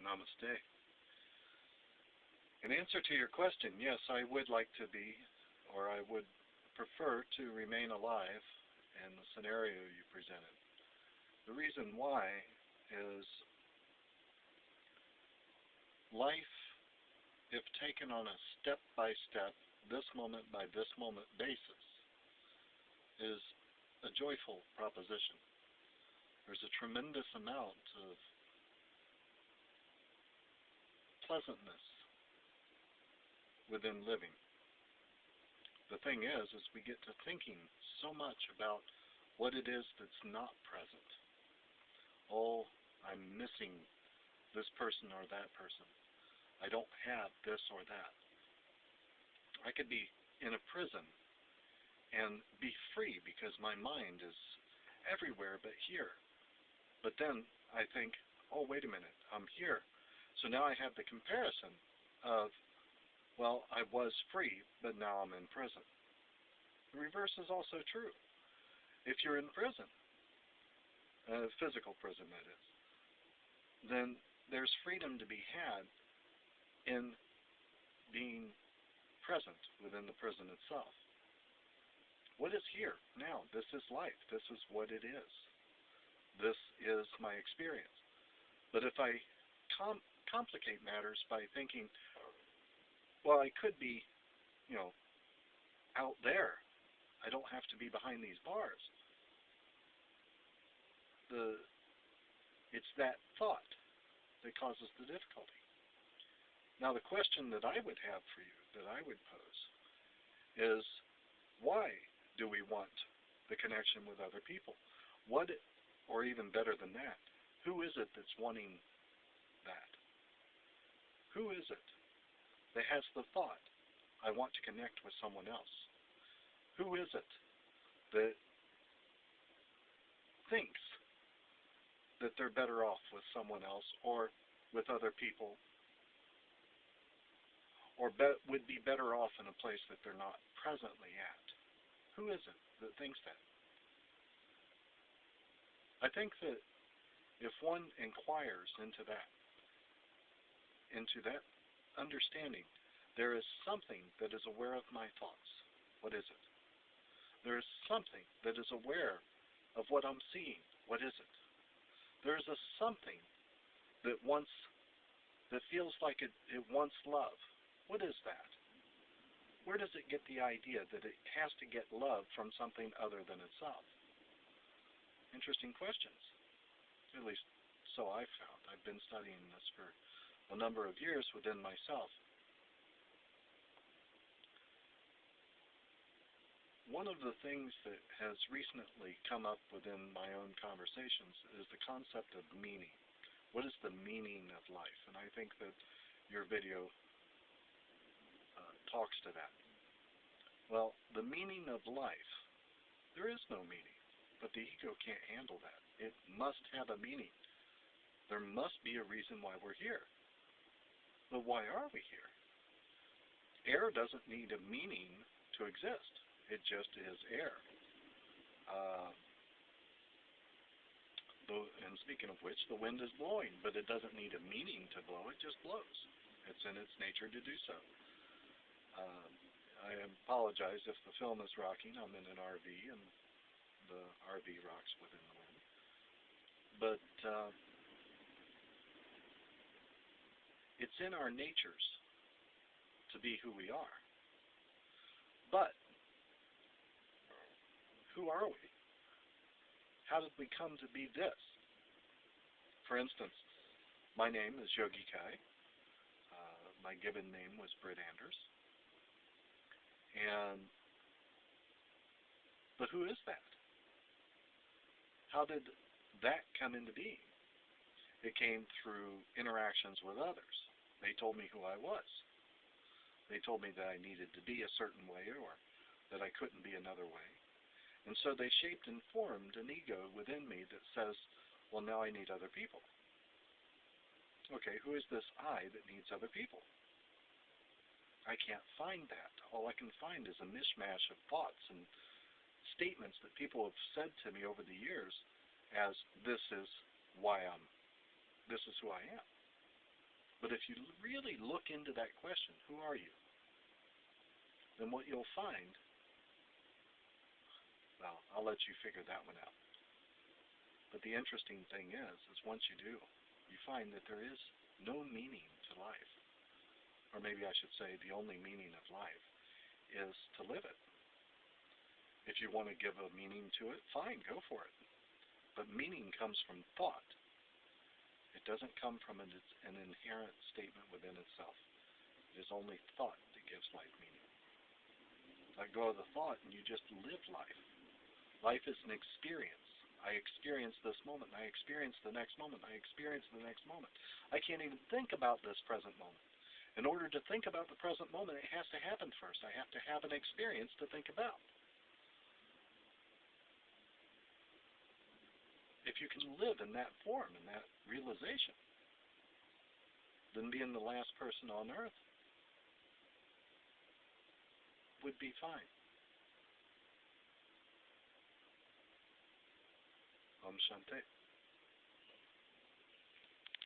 Namaste. In answer to your question, yes, I would like to be, or I would prefer to remain alive in the scenario you presented. The reason why is life, if taken on a step-by-step, this moment by this moment basis, is a joyful proposition. There's a tremendous amount of pleasantness within living. The thing is we get to thinking so much about what it is that's not present. Oh, I'm missing this person or that person. I don't have this or that. I could be in a prison and be free because my mind is everywhere but here. But then I think, oh, wait a minute, I'm here. So now I have the comparison of, well, I was free, but now I'm in prison. The reverse is also true. If you're in prison, physical prison that is, then there's freedom to be had in being present within the prison itself. What is here now? This is life. This is what it is. This is my experience. But if I complicate matters by thinking, well, I could be, out there. I don't have to be behind these bars. It's that thought that causes the difficulty. Now, the question that I would have for you, that I would pose, is why do we want the connection with other people? What, or even better than that, who is it that's wanting that? Who is it that has the thought, I want to connect with someone else? Who is it that thinks that they're better off with someone else or with other people, or would be better off in a place that they're not presently at? Who is it that thinks that? I think that if one inquires into that understanding, there is something that is aware of my thoughts. What is it? There is something that is aware of what I'm seeing. What is it? There is a something that feels like it wants love. What is that? Where does it get the idea that it has to get love from something other than itself? Interesting questions. At least so I've found. I've been studying this for a number of years within myself. One of the things that has recently come up within my own conversations is the concept of meaning. What is the meaning of life? And I think that your video talks to that. Well, the meaning of life, there is no meaning, but the ego can't handle that. It must have a meaning. There must be a reason why we're here. But why are we here? Air doesn't need a meaning to exist. It just is air. And speaking of which, the wind is blowing, but it doesn't need a meaning to blow. It just blows. It's in its nature to do so. I apologize if the film is rocking. I'm in an RV, and the RV rocks within the wind. But it's in our natures to be who we are. But who are we? How did we come to be this? For instance, my name is Yogi Kai. My given name was Britt Anders. But who is that? How did that come into being? It came through interactions with others. They told me who I was. They told me that I needed to be a certain way or that I couldn't be another way. And so they shaped and formed an ego within me that says, well, now I need other people. Okay, who is this I that needs other people? I can't find that. All I can find is a mishmash of thoughts and statements that people have said to me over the years as this is who I am. But if you really look into that question, who are you? Then what you'll find, well, I'll let you figure that one out. But the interesting thing is once you do, you find that there is no meaning to life. Or maybe I should say the only meaning of life is to live it. If you want to give a meaning to it, fine, go for it. But meaning comes from thought. It doesn't come from an inherent statement within itself. It is only thought that gives life meaning. Let go of the thought and you just live life. Life is an experience. I experience this moment, and I experience the next moment, and I experience the next moment. I can't even think about this present moment. In order to think about the present moment, it has to happen first. I have to have an experience to think about. If you can live in that form, in that realization, then being the last person on earth would be fine. Om Shanti.